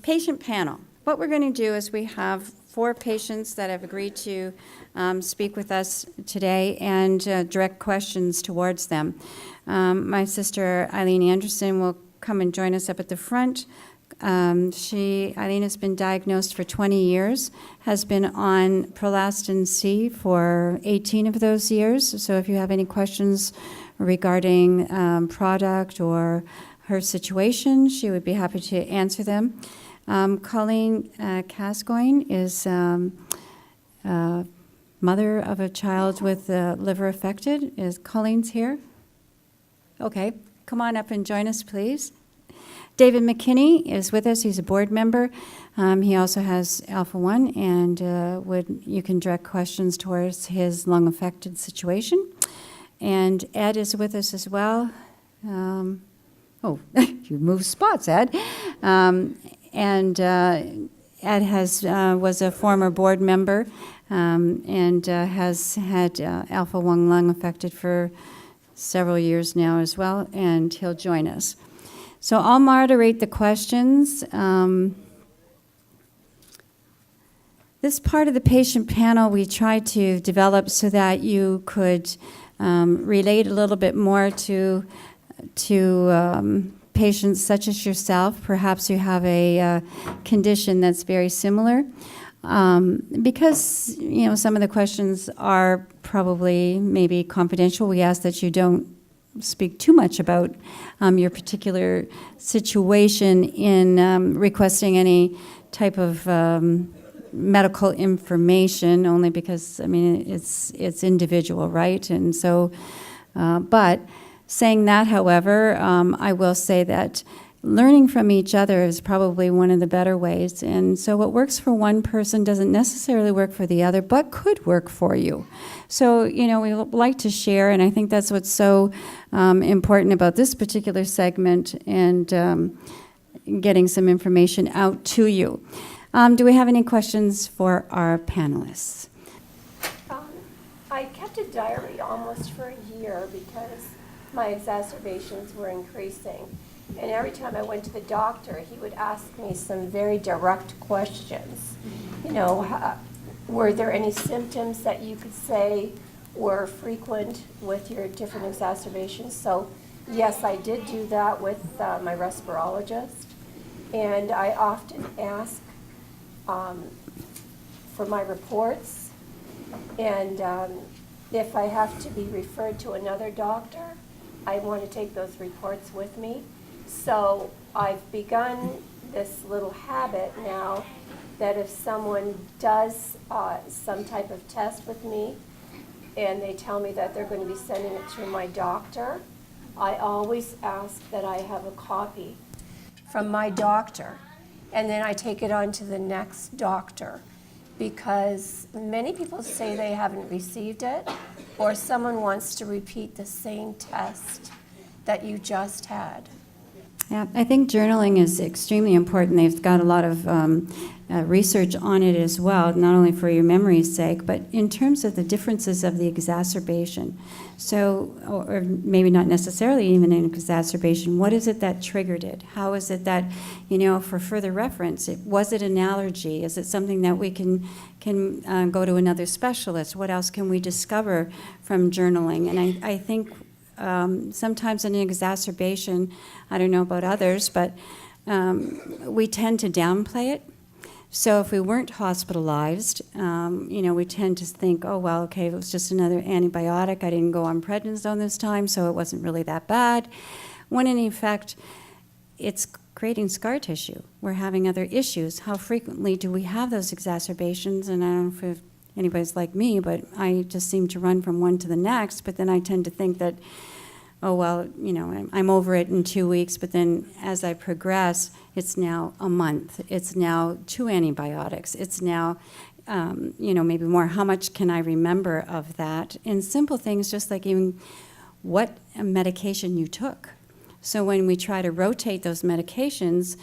Patient panel. What we're going to do is we have 4 patients that have agreed to speak with us today and direct questions towards them. My sister Eileen Anderson will come and join us up at the front. Eileen has been diagnosed for 20 years, has been on Prolastin C for 18 of those years. So if you have any questions regarding product or her situation, she would be happy to answer them. Colleen Gascoigne is mother of a child with liver affected. Is Colleen's here? Okay, come on up and join us, please. David McKinney is with us. He's a board member. He also has Alpha-1, and you can direct questions towards his lung-affected situation. And Ed is with us as well. You moved spots, Ed. And Ed was a former board member and has had Alpha-1 lung affected for several years now as well, and he'll join us. So I'll moderate the questions. This part of the patient panel we tried to develop so that you could relate a little bit more to patients such as yourself. Perhaps you have a condition that's very similar. Because, some of the questions are probably maybe confidential, we ask that you don't speak too much about your particular situation in requesting any type of medical information, only because, it's individual, right? And so, but saying that, however, I will say that learning from each other is probably one of the better ways. And so what works for one person doesn't necessarily work for the other, but could work for you. So, we like to share, and I think that's what's so important about this particular segment and getting some information out to you. Do we have any questions for our panelists? I kept a diary almost for a year because my exacerbations were increasing. And every time I went to the doctor, he would ask me some very direct questions. Were there any symptoms that you could say were frequent with your different exacerbations? So yes, I did do that with my respirologist. And I often ask for my reports. And if I have to be referred to another doctor, I want to take those reports with me. So I've begun this little habit now that if someone does some type of test with me and they tell me that they're going to be sending it to my doctor, I always ask that I have a copy from my doctor, and then I take it on to the next doctor, because many people say they haven't received it, or someone wants to repeat the same test that you just had. Yeah, I think journaling is extremely important. They've got a lot of research on it as well, not only for your memory's sake, but in terms of the differences of the exacerbation. So, or maybe not necessarily even an exacerbation, what is it that triggered it? How is it that, for further reference, was it an allergy? Is it something that we can go to another specialist? What else can we discover from journaling? And I think sometimes an exacerbation, I don't know about others, but we tend to downplay it. So if we weren't hospitalized, we tend to think, oh, well, okay, it was just another antibiotic. I didn't go on prednisone this time, so it wasn't really that bad. When in effect, it's creating scar tissue. We're having other issues. How frequently do we have those exacerbations? And I don't know if anybody's like me, but I just seem to run from one to the next, but then I tend to think that, oh, well, I'm over it in 2 weeks, but then as I progress, it's now a month. It's now 2 antibiotics. It's now, maybe more. How much can I remember of that? And simple things, just like even what medication you took. So when we try to rotate those medications,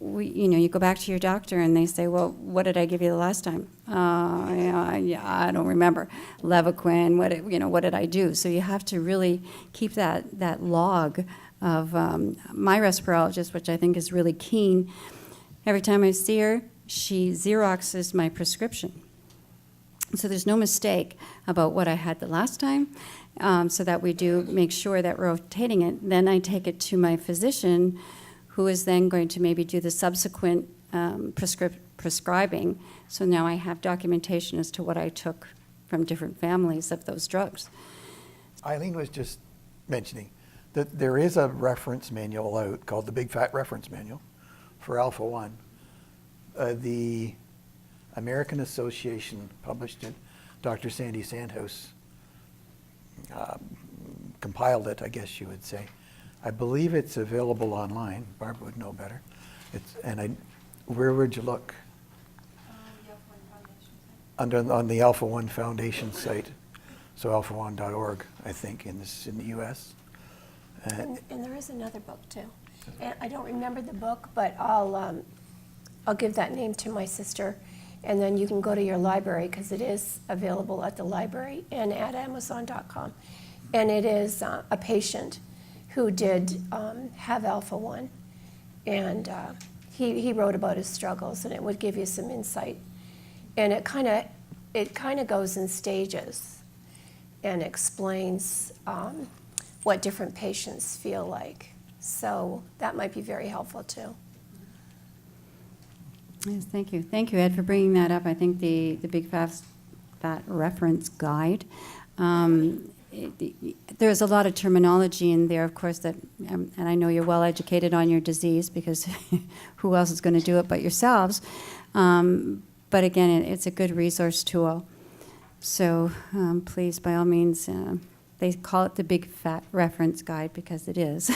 you go back to your doctor and they say, well, what did I give you the last time? I don't remember. Levaquin, what did I do? So you have to really keep that log of my respirologist, which I think is really keen. Every time I see her, she Xeroxes my prescription. So there's no mistake about what I had the last time, so that we do make sure that we're rotating it. Then I take it to my physician, who is then going to maybe do the subsequent prescribing. So now I have documentation as to what I took from different families of those drugs. Eileen was just mentioning that there is a reference manual out called the Big Fat Reference Manual for Alpha-1. The American Association published it. Dr. Sandy Sandhouse compiled it, I guess you would say. I believe it's available online. Barbara would know better. Where would you look? On the Alpha-1 Foundation site. So alpha1.org, I think, in the U.S. And there is another book too. And I don't remember the book, but I'll give that name to my sister, and then you can go to your library, because it is available at the library and at Amazon.com. And it is a patient who did have Alpha-1, and he wrote about his struggles, and it would give you some insight. And it kind of goes in stages and explains what different patients feel like. So that might be very helpful too. Yes, thank you. Thank you, Ed, for bringing that up. I think the Big Fat Reference Guide, there's a lot of terminology in there, of course, that, and I know you're well educated on your disease, because who else is going to do it but yourselves? But again, it's a good resource tool. So please, by all means, they call it the Big Fat Reference Guide because it is.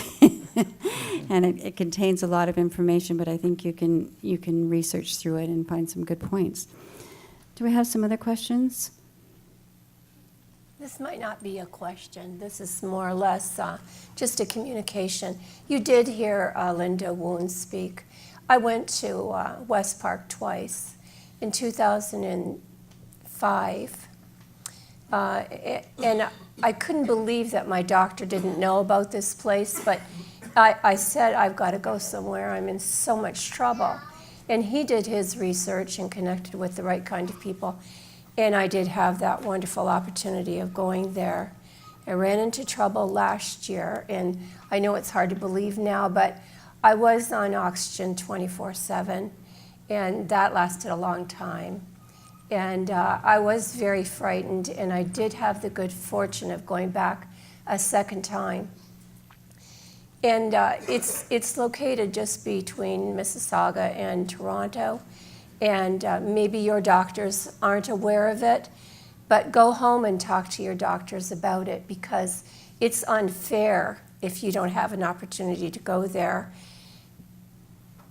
And it contains a lot of information, but I think you can research through it and find some good points. Do we have some other questions? This might not be a question. This is more or less just a communication. You did hear Linda Woon speak. I went to West Park twice. In 2005, and I couldn't believe that my doctor didn't know about this place, but I said, I've got to go somewhere. I'm in so much trouble. And he did his research and connected with the right kind of people. And I did have that wonderful opportunity of going there. I ran into trouble last year, and I know it's hard to believe now, but I was on oxygen 24/7, and that lasted a long time. And I was very frightened, and I did have the good fortune of going back a second time. And it's located just between Mississauga and Toronto, and maybe your doctors aren't aware of it, but go home and talk to your doctors about it, because it's unfair if you don't have an opportunity to go there.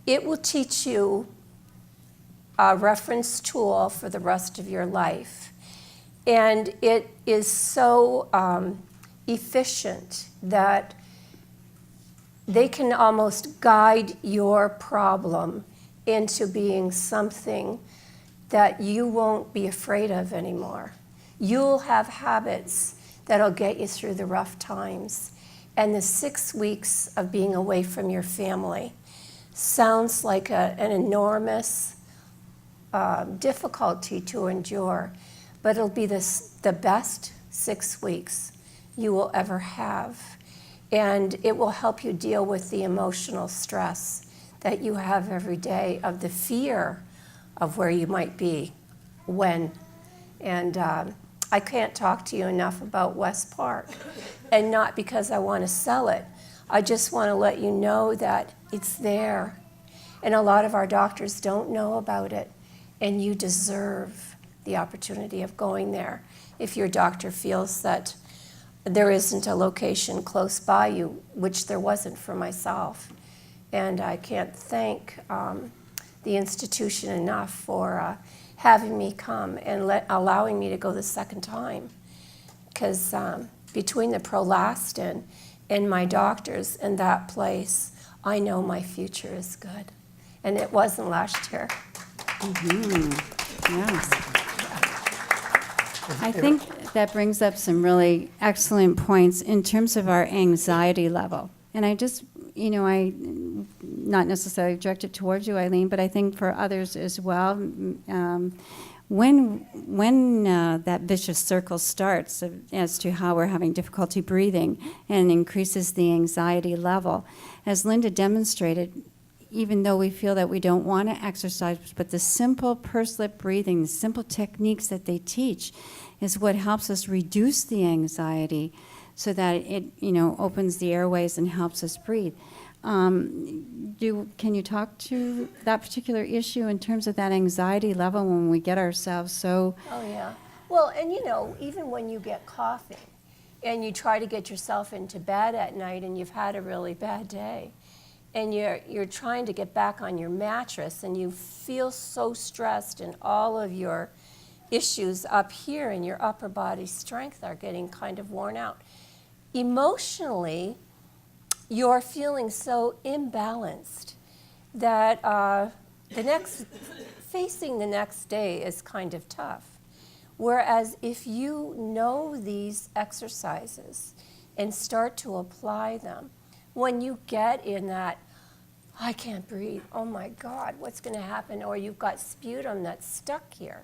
It will teach you a reference tool for the rest of your life. And it is so efficient that they can almost guide your problem into being something that you won't be afraid of anymore. You'll have habits that'll get you through the rough times. And the 6 weeks of being away from your family sounds like an enormous difficulty to endure, but it'll be the best 6 weeks you will ever have. And it will help you deal with the emotional stress that you have every day of the fear of where you might be when. And I can't talk to you enough about West Park, and not because I want to sell it. I just want to let you know that it's there. And a lot of our doctors don't know about it, and you deserve the opportunity of going there if your doctor feels that there isn't a location close by you, which there wasn't for myself. And I can't thank the institution enough for having me come and allowing me to go the second time. Because between the Prolastin and my doctors and that place, I know my future is good. And it wasn't last year. Mm-hmm. Yes. I think that brings up some really excellent points in terms of our anxiety level. And I just, I not necessarily direct it towards you, Eileen, but I think for others as well, when that vicious circle starts as to how we're having difficulty breathing and increases the anxiety level, as Linda demonstrated, even though we feel that we don't want to exercise, but the simple pursed lip breathing, the simple techniques that they teach is what helps us reduce the anxiety so that it, opens the airways and helps us breathe. Can you talk to that particular issue in terms of that anxiety level when we get ourselves so... Oh, yeah. Well, and even when you get coughing and you try to get yourself into bed at night and you've had a really bad day and you're trying to get back on your mattress and you feel so stressed and all of your issues up here in your upper body strength are getting kind of worn out. Emotionally, you're feeling so imbalanced that facing the next day is kind of tough. Whereas if you know these exercises and start to apply them, when you get in that, I can't breathe, oh my God, what's going to happen? Or you've got sputum that's stuck here.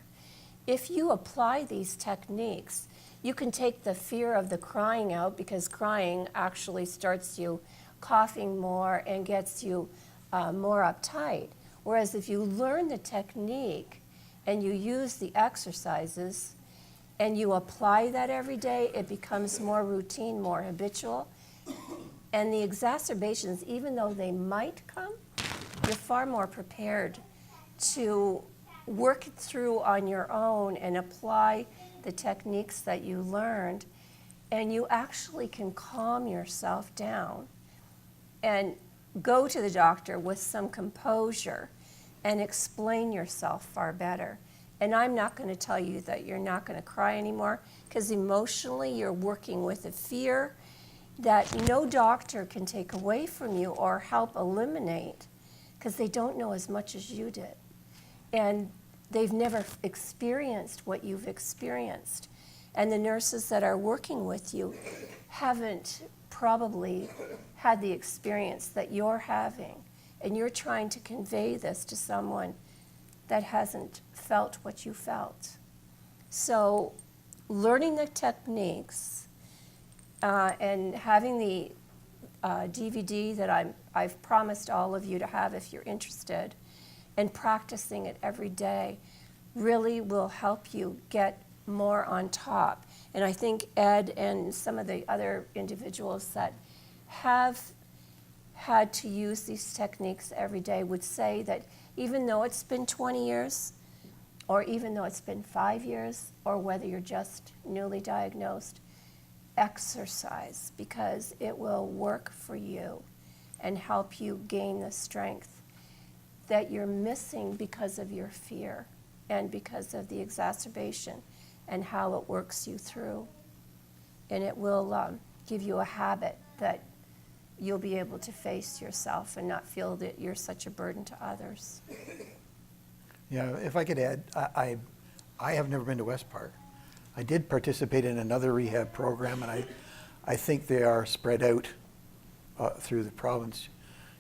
If you apply these techniques, you can take the fear of the crying out, because crying actually starts you coughing more and gets you more uptight. Whereas if you learn the technique and you use the exercises and you apply that every day, it becomes more routine, more habitual. And the exacerbations, even though they might come, you're far more prepared to work it through on your own and apply the techniques that you learned, and you actually can calm yourself down and go to the doctor with some composure and explain yourself far better. And I'm not going to tell you that you're not going to cry anymore, because emotionally you're working with a fear that no doctor can take away from you or help eliminate, because they don't know as much as you did. And they've never experienced what you've experienced. And the nurses that are working with you haven't probably had the experience that you're having. And you're trying to convey this to someone that hasn't felt what you felt. So learning the techniques and having the DVD that I've promised all of you to have if you're interested, and practicing it every day really will help you get more on top. And I think Ed and some of the other individuals that have had to use these techniques every day would say that even though it's been 20 years, or even though it's been 5 years, or whether you're just newly diagnosed, exercise, because it will work for you and help you gain the strength that you're missing because of your fear and because of the exacerbation, and how it works you through. And it will give you a habit that you'll be able to face yourself and not feel that you're such a burden to others. Yeah, if I could add, I have never been to West Park. I did participate in another rehab program, and I think they are spread out through the province.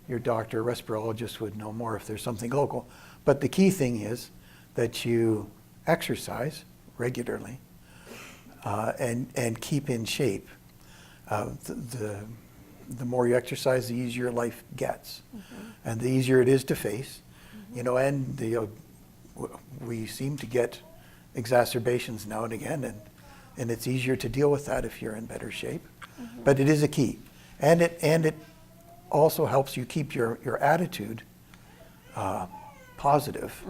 Your doctor, respirologist would know more if there's something local. But the key thing is that you exercise regularly and keep in shape. The more you exercise, the easier life gets, and the easier it is to face. And we seem to get exacerbations now and again, and it's easier to deal with that if you're in better shape. But it is a key, and it also helps you keep your attitude positive.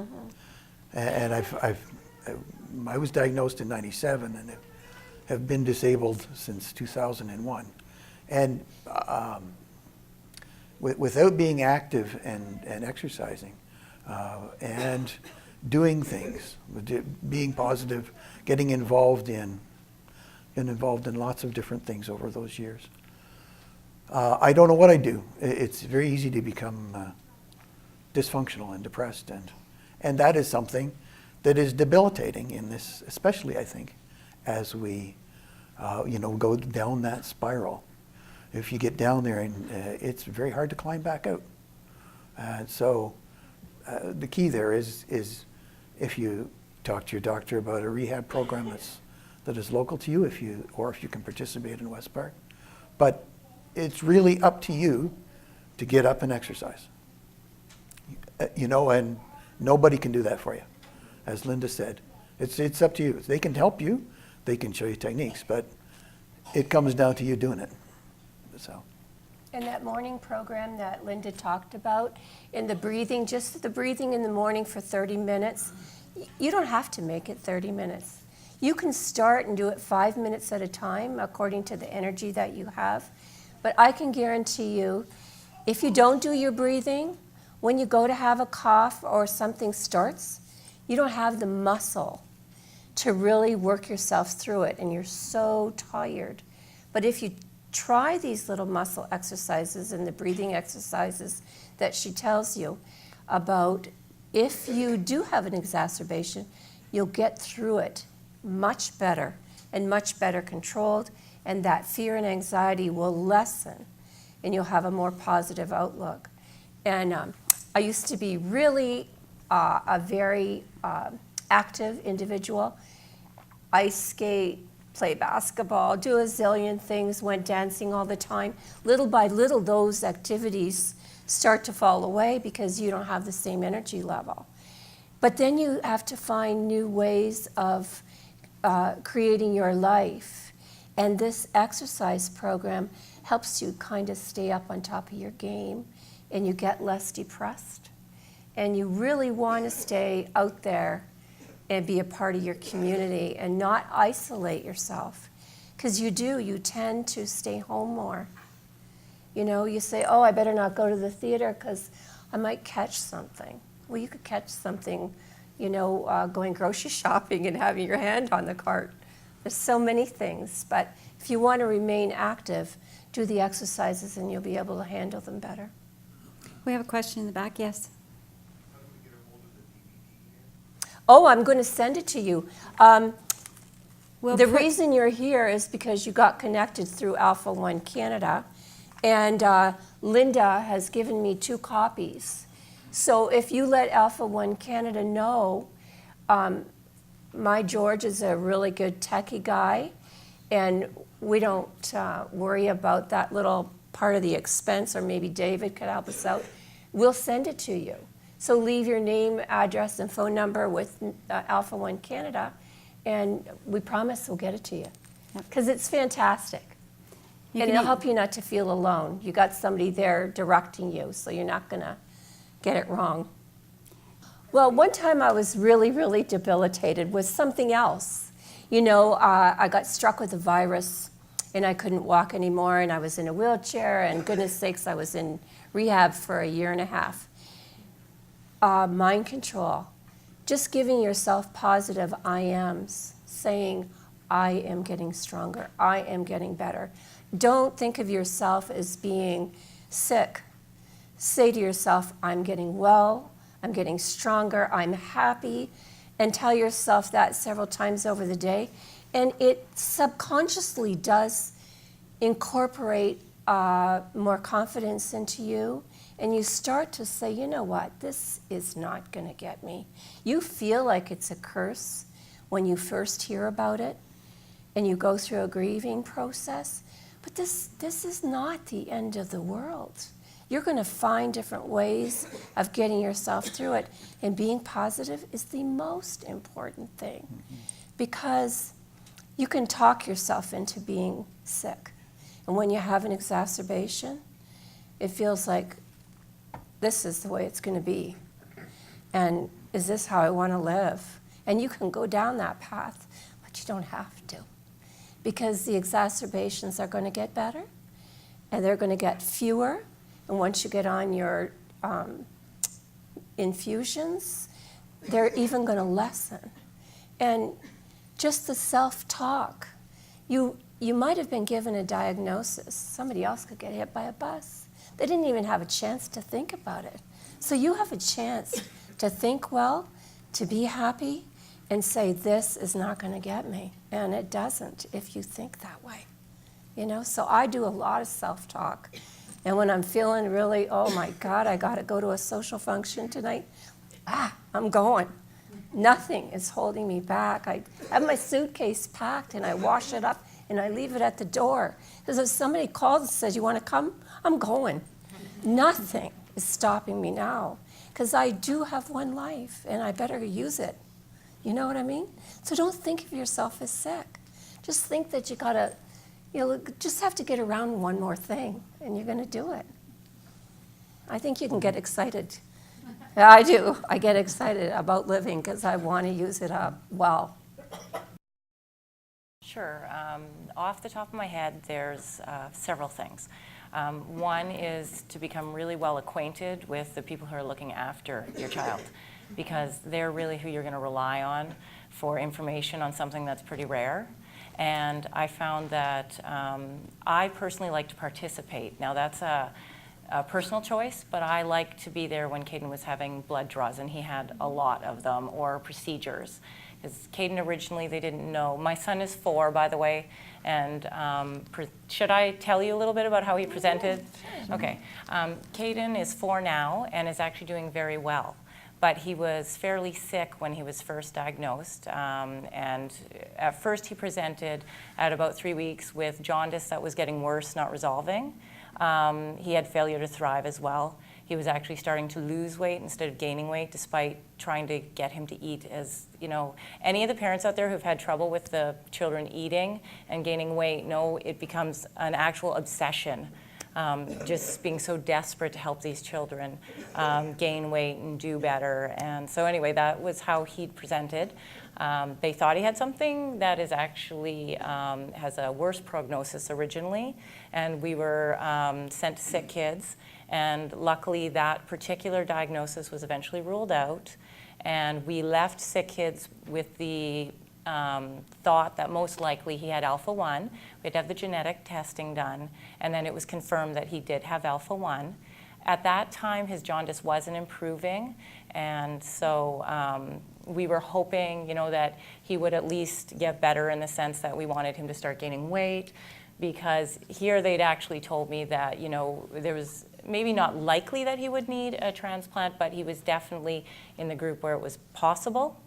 And I was diagnosed in '97 and have been disabled since 2001. And without being active and exercising and doing things, being positive, getting involved in lots of different things over those years. I don't know what I do. It's very easy to become dysfunctional and depressed, and that is something that is debilitating in this, especially I think, as we go down that spiral. if you get down there, and it's very hard to climb back out. So the key there is if you talk to your doctor about a rehab program that is local to you, or if you can participate in West Park. But it's really up to you to get up and exercise. And nobody can do that for you. As Linda said, it's up to you. They can help you, they can show you techniques, but it comes down to you doing it. So. And that morning program that Linda talked about, in the breathing, just the breathing in the morning for 30 minutes, you don't have to make it 30 minutes. You can start and do it 5 minutes at a time according to the energy that you have. But I can guarantee you, if you don't do your breathing, when you go to have a cough or something starts, you don't have the muscle to really work yourself through it, and you're so tired. But if you try these little muscle exercises and the breathing exercises that she tells you about, if you do have an exacerbation, you'll get through it much better and much better controlled, and that fear and anxiety will lessen, and you'll have a more positive outlook. And I used to be really a very active individual. Ice skate, play basketball, do a zillion things, went dancing all the time. Little by little, those activities start to fall away because you don't have the same energy level. But then you have to find new ways of creating your life. And this exercise program helps you kind of stay up on top of your game, and you get less depressed. And you really want to stay out there and be a part of your community and not isolate yourself. Because you tend to stay home more. You say, oh, I better not go to the theater because I might catch something. Well, you could catch something, going grocery shopping and having your hand on the cart. There's so many things, but if you want to remain active, do the exercises and you'll be able to handle them better. We have a question in the back, yes. Oh, I'm going to send it to you. The reason you're here is because you got connected through Alpha One Canada, and Linda has given me 2 copies. So if you let Alpha One Canada know, my George is a really good techie guy, and we don't worry about that little part of the expense, or maybe David could help us out. We'll send it to you. So leave your name, address, and phone number with Alpha One Canada, and we promise we'll get it to you. Because it's fantastic. And it'll help you not to feel alone. You got somebody there directing you, so you're not going to get it wrong. Well, one time I was really, really debilitated with something else. I got struck with a virus, and I couldn't walk anymore, and I was in a wheelchair, and goodness sakes, I was in rehab for 1.5 years. Mind control, just giving yourself positive I ams, saying, I am getting stronger, I am getting better. Don't think of yourself as being sick. Say to yourself, I'm getting well, I'm getting stronger, I'm happy, and tell yourself that several times over the day. And it subconsciously does incorporate more confidence into you. And you start to say, you know what, this is not going to get me. You feel like it's a curse when you first hear about it and you go through a grieving process. But this is not the end of the world. You're going to find different ways of getting yourself through it. And being positive is the most important thing, because you can talk yourself into being sick. And when you have an exacerbation, it feels like, this is the way it's going to be. And is this how I want to live? And you can go down that path, but you don't have to. Because the exacerbations are going to get better, and they're going to get fewer. And once you get on your infusions, they're even going to lessen. And just the self-talk. You might have been given a diagnosis. Somebody else could get hit by a bus. They didn't even have a chance to think about it. So you have a chance to think well, to be happy, and say, this is not going to get me. And it doesn't if you think that way. you know? So I do a lot of self-talk. And when I'm feeling really, oh my God, I gotta go to a social function tonight, I'm going. Nothing is holding me back. I have my suitcase packed and I wash it up and I leave it at the door. Because if somebody calls and says, you wanna come? I'm going. Nothing is stopping me now. Because I do have one life and I better use it. You know what I mean? So don't think of yourself as sick. Just think that you gotta, just have to get around one more thing and you're gonna do it. I think you can get excited. I do. I get excited about living because I want to use it up well. Sure. Off the top of my head, there's several things. One is to become really well acquainted with the people who are looking after your child, because they're really who you're going to rely on for information on something that's pretty rare. And I found that I personally like to participate. Now that's a personal choice, but I like to be there when Caden was having blood draws, and he had a lot of them, or procedures. Because Caden originally, they didn't know. My son is 4, by the way, and should I tell you a little bit about how he presented? Okay. Caden is 4 now and is actually doing very well. But he was fairly sick when he was first diagnosed, and at first he presented at about 3 weeks with jaundice that was getting worse, not resolving. He had failure to thrive as well. He was actually starting to lose weight instead of gaining weight, despite trying to get him to eat. As you know, any of the parents out there who've had trouble with the children eating and gaining weight know it becomes an actual obsession. Just being so desperate to help these children gain weight and do better. And so anyway, that was how he'd presented. They thought he had something that is actually has a worse prognosis originally, and we were sent to sick kids. And luckily, that particular diagnosis was eventually ruled out, and we left sick kids with the thought that most likely he had alpha-1. We'd have the genetic testing done, and then it was confirmed that he did have alpha-1. At that time, his jaundice wasn't improving, and so we were hoping, that he would at least get better in the sense that we wanted him to start gaining weight, because here they'd actually told me that, there was maybe not likely that he would need a transplant, but he was definitely in the group where it was possible.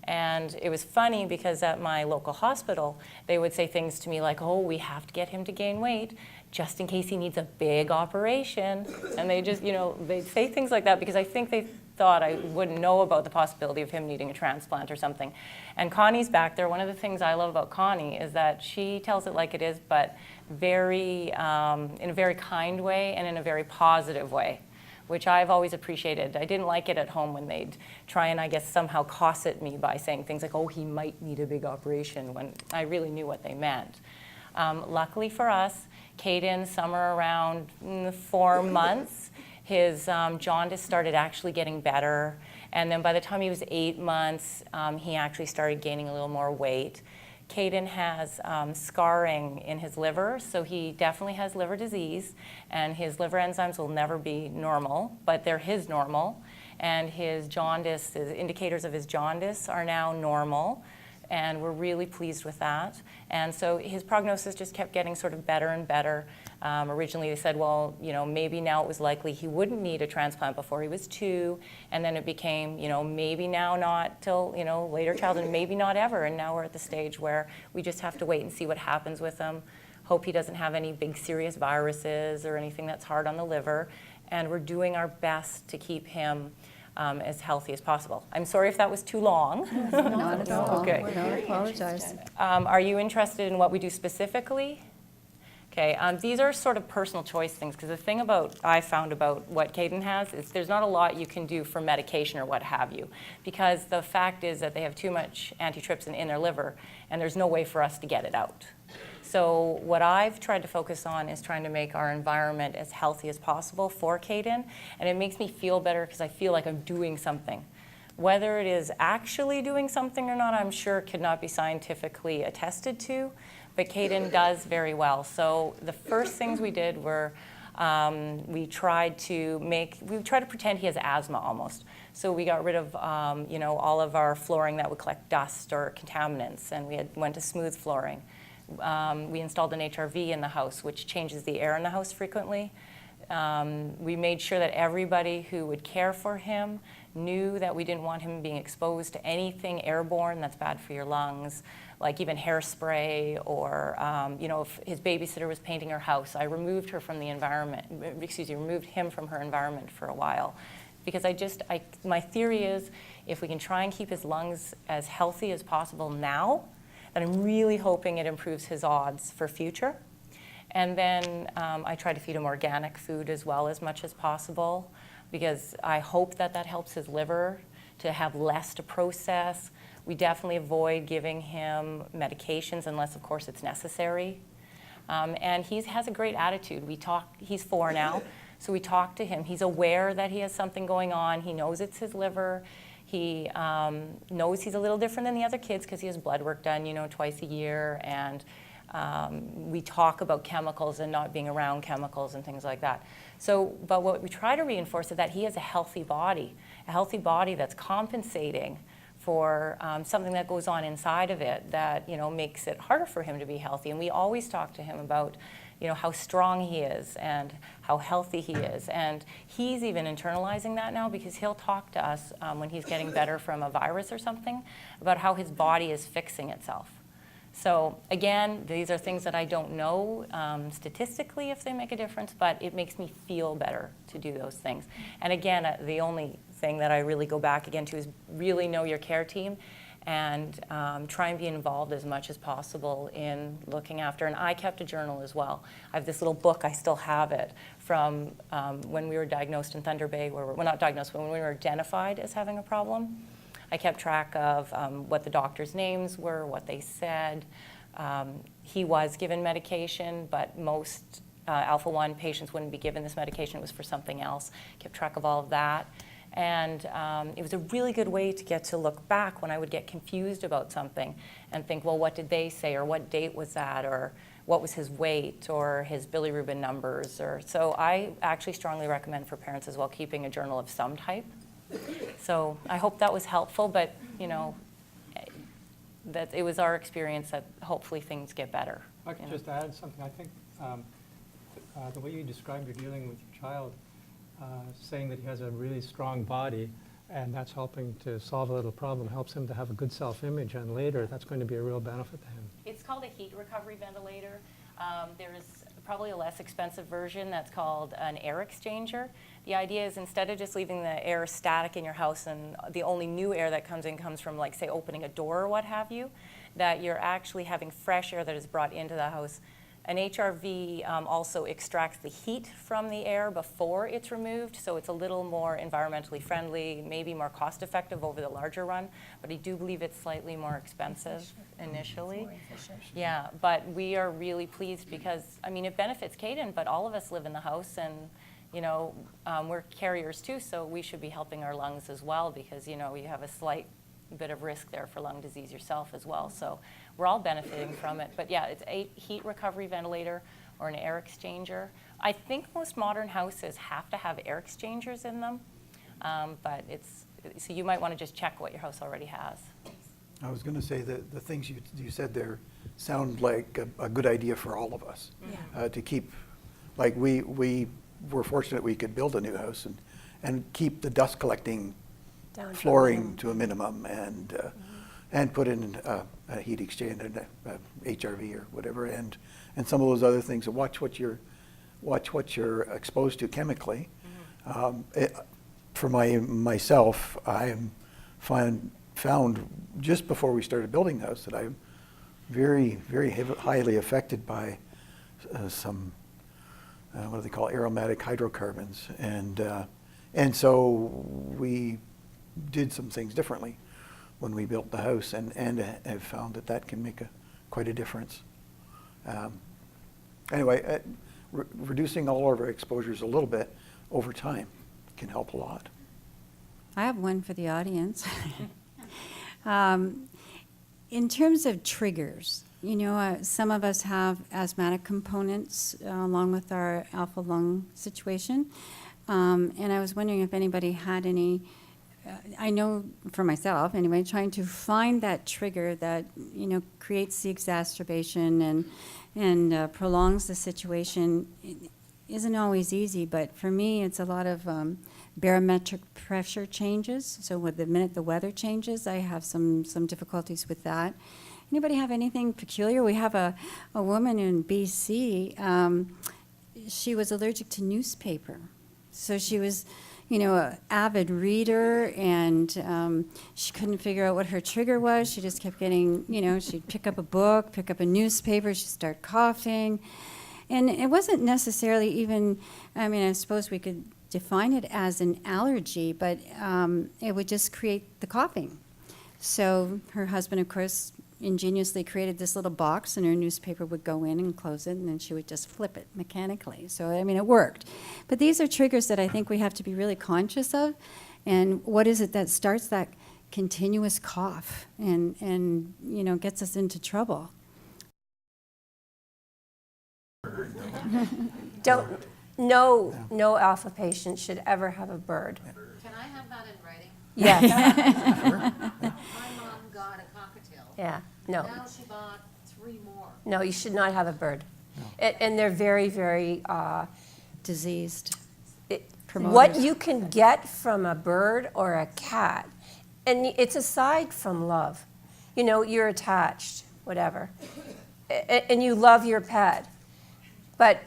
And it was funny because at my local hospital, they would say things to me like, oh, we have to get him to gain weight just in case he needs a big operation. And they just, they'd say things like that because I think they thought I wouldn't know about the possibility of him needing a transplant or something. And Connie's back there. One of the things I love about Connie is that she tells it like it is, but in a very kind way and in a very positive way, which I've always appreciated. I didn't like it at home when they'd try and, I guess, somehow cosset me by saying things like, oh, he might need a big operation, when I really knew what they meant. Luckily for us, Caden, somewhere around 4 months, his jaundice started actually getting better. And then by the time he was 8 months, he actually started gaining a little more weight. Caden has scarring in his liver, so he definitely has liver disease, and his liver enzymes will never be normal, but they're his normal, and his jaundice, the indicators of his jaundice are now normal, and we're really pleased with that. And so his prognosis just kept getting sort of better and better. Originally they said, well, maybe now it was likely he wouldn't need a transplant before he was 2, and then it became, maybe now not till, later childhood, maybe not ever, and now we're at the stage where we just have to wait and see what happens with him. Hope he doesn't have any big serious viruses or anything that's hard on the liver, and we're doing our best to keep him as healthy as possible. I'm sorry if that was too long. Not at all. Okay. Don't apologize. Are you interested in what we do specifically? Okay, these are sort of personal choice things, because the thing I found about what Caden has is there's not a lot you can do for medication or what have you, because the fact is that they have too much antitrypsin in their liver, and there's no way for us to get it out. So what I've tried to focus on is trying to make our environment as healthy as possible for Caden, and it makes me feel better because I feel like I'm doing something. Whether it is actually doing something or not, I'm sure could not be scientifically attested to, but Caden does very well. So the first things we did were we tried to pretend he has asthma almost. So we got rid of all of our flooring that would collect dust or contaminants, and we went to smooth flooring. We installed an HRV in the house, which changes the air in the house frequently. We made sure that everybody who would care for him knew that we didn't want him being exposed to anything airborne that's bad for your lungs, like even hairspray or, if his babysitter was painting her house, I removed her from the environment, removed him from her environment for a while. Because my theory is if we can try and keep his lungs as healthy as possible now, then I'm really hoping it improves his odds for future. And then I try to feed him organic food as well as much as possible, because I hope that helps his liver to have less to process. We definitely avoid giving him medications unless, of course, it's necessary. And he has a great attitude. He's 4 now, so we talk to him. He's aware that he has something going on. He knows it's his liver. He knows he's a little different than the other kids because he has blood work done, twice a year. And we talk about chemicals and not being around chemicals and things like that. But what we try to reinforce is that he has a healthy body that's compensating for something that goes on inside of it that, makes it harder for him to be healthy. And we always talk to him about, how strong he is and how healthy he is. And he's even internalizing that now because he'll talk to us when he's getting better from a virus or something about how his body is fixing itself. So again, these are things that I don't know statistically if they make a difference, but it makes me feel better to do those things. And again, the only thing that I really go back again to is really know your care team and try and be involved as much as possible in looking after. And I kept a journal as well. I have this little book, I still have it, from when we were diagnosed in Thunder Bay, not diagnosed, but when we were identified as having a problem. I kept track of what the doctor's names were, what they said. He was given medication, but most alpha-1 patients wouldn't be given this medication. It was for something else. Kept track of all of that. And it was a really good way to get to look back when I would get confused about something and think, well, what did they say, or what date was that, or what was his weight, or his bilirubin numbers. So I actually strongly recommend for parents as well keeping a journal of some type. So I hope that was helpful, but that it was our experience that hopefully things get better. I could just add something. I think the way you described your dealing with your child, saying that he has a really strong body, and that's helping to solve a little problem, helps him to have a good self-image, and later that's going to be a real benefit to him. It's called a heat recovery ventilator. There's probably a less expensive version that's called an air exchanger. The idea is instead of just leaving the air static in your house and the only new air that comes in comes from, like, say, opening a door or what have you, that you're actually having fresh air that is brought into the house. An HRV also extracts the heat from the air before it's removed, so it's a little more environmentally friendly, maybe more cost-effective over the larger run, but I do believe it's slightly more expensive initially. Yeah, but we are really pleased because, it benefits Caden, but all of us live in the house, and we're carriers too, so we should be helping our lungs as well because, you have a slight bit of risk there for lung disease yourself as well. So we're all benefiting from it. But yeah, it's a heat recovery ventilator or an air exchanger. I think most modern houses have to have air exchangers in them, but so you might want to just check what your house already has. I was going to say that the things you said there sound like a good idea for all of us. Yeah. To keep, like we were fortunate we could build a new house and keep the dust collecting Down to a flooring minimum. to a minimum and put in a heat exchanger and a HRV or whatever and some of those other things, and watch what you're exposed to chemically. For myself, I found just before we started building the house that I'm very, very highly affected by some what do they call aromatic hydrocarbons, and so we did some things differently when we built the house, and have found that can make quite a difference. Anyway, reducing all of our exposures a little bit over time can help a lot. I have one for the audience. In terms of triggers, some of us have asthmatic components along with our alpha lung situation, and I was wondering if anybody had any I know for myself anyway, trying to find that trigger that, creates the exacerbation and prolongs the situation isn't always easy, but for me, it's a lot of barometric pressure changes. So with the minute the weather changes, I have some difficulties with that. Anybody have anything peculiar? We have a woman in BC, she was allergic to newspaper. So she was, an avid reader, and she couldn't figure out what her trigger was. She just kept getting, she'd pick up a book, pick up a newspaper, she'd start coughing. And it wasn't necessarily even, I suppose we could define it as an allergy, but it would just create the coughing. So her husband, of course, ingeniously created this little box, and her newspaper would go in and close it, and then she would just flip it mechanically. So, it worked. But these are triggers that I think we have to be really conscious of. And what is it that starts that continuous cough and gets us into trouble? No alpha patient should ever have a bird. Can I have that in writing? Yes. My mom got a cockatiel. Yeah, no. Now she bought 3 more. No, you should not have a bird. And they're very, very, Diseased. what you can get from a bird or a cat, and it's aside from love. You're attached, whatever, and you love your pet. But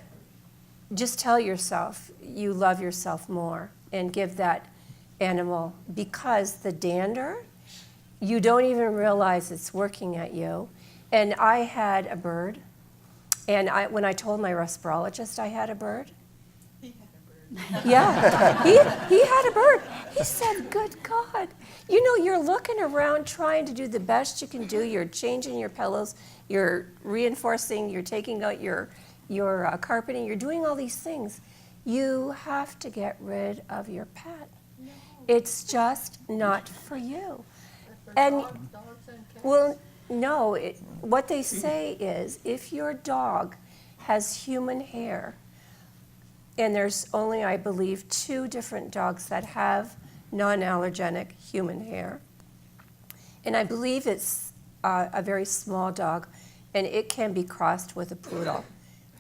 just tell yourself you love yourself more and give that animal, because the dander, you don't even realize it's working at you. And I had a bird, and when I told my respirologist I had a bird, yeah, he had a bird. He said, good God. You're looking around trying to do the best you can do. You're changing your pillows. You're reinforcing. You're taking out your carpeting. You're doing all these things. You have to get rid of your pet. No. It's just not for you. And Dogs and cats? well, no. What they say is, if your dog has human hair, and there's only, I believe, 2 different dogs that have non-allergenic human hair. And I believe it's a very small dog, and it can be crossed with a poodle.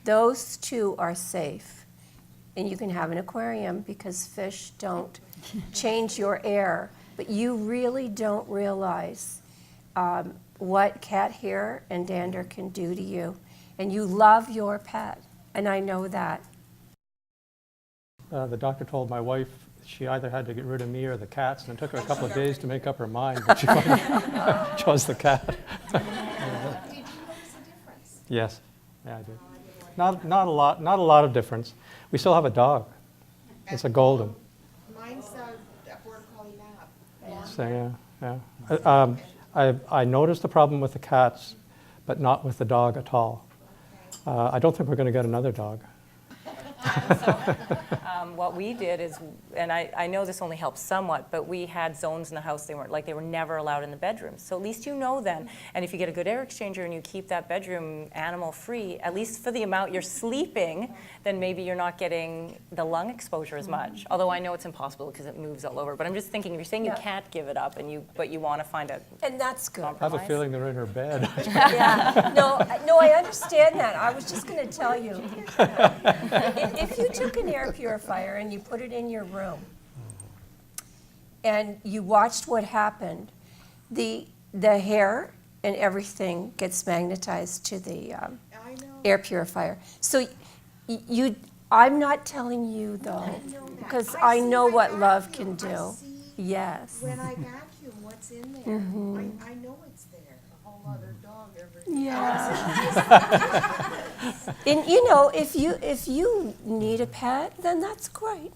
Those 2 are safe. And you can have an aquarium, because fish don't change your air. But you really don't realize what cat hair and dander can do to you. And you love your pet, and I know that. The doctor told my wife she either had to get rid of me or the cats, and it took her a couple of days to make up her mind, but she finally chose the cat. Did you notice a difference? Yes, yeah, I did. Not a lot of difference. We still have a dog. It's a golden. Mine's a border collie lab. So, yeah. I noticed the problem with the cats, but not with the dog at all. I don't think we're going to get another dog. What we did is, and I know this only helps somewhat, but we had zones in the house they were never allowed in the bedrooms. So at least you know then, and if you get a good air exchanger and you keep that bedroom animal free, at least for the amount you're sleeping, then maybe you're not getting the lung exposure as much. Although I know it's impossible because it moves all over. But I'm just thinking, if you're saying you can't give it up, but you want to find a And that's good. I have a compromise. feeling they're in her bed. Yeah, no, I understand that. I was just going to tell you, if you took an air purifier and you put it in your room and you watched what happened, the hair and everything gets magnetized to the I know. air purifier. So I'm not telling you though, I know that. because I I see know my what love vacuum. can I do. see Yes. When I vacuum, what's in there? I know it's there. A whole other dog every Yeah. And if you need a pet, then that's great.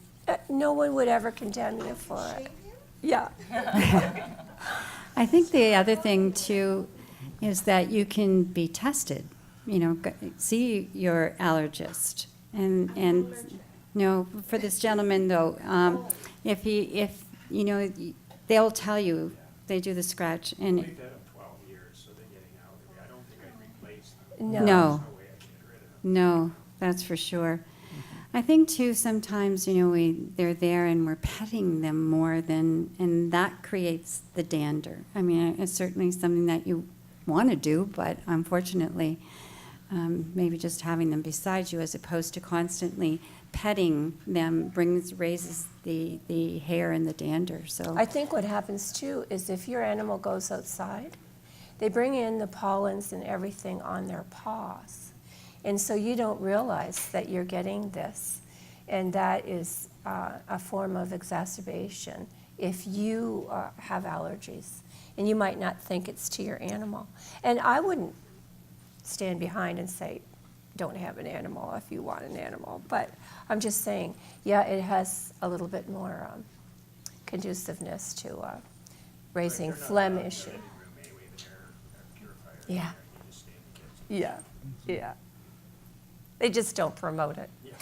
No one would ever condemn you for it. Yeah. I think the other thing too is that you can be tested. See your allergist, and for this gentleman though, if they'll tell you, they do the scratch and. We've had them 12 years, so they're getting out of it. I don't think I'd replace them. No. No, There's no way I can get rid of them. no, that's for sure. I think too, sometimes, they're there and we're petting them more and that creates the dander. I mean, it's certainly something that you want to do, but unfortunately, maybe just having them beside you as opposed to constantly petting them raises the hair and the dander, so. I think what happens too is if your animal goes outside, they bring in the pollens and everything on their paws. And so you don't realize that you're getting this. And that is a form of exacerbation if you have allergies. And you might not think it's to your animal. And I wouldn't stand behind and say, don't have an animal if you want an animal. But I'm just saying, yeah, it has a little bit more conduciveness to raising phlegm issue. Yeah. Yeah, yeah. They just don't promote it. Yeah.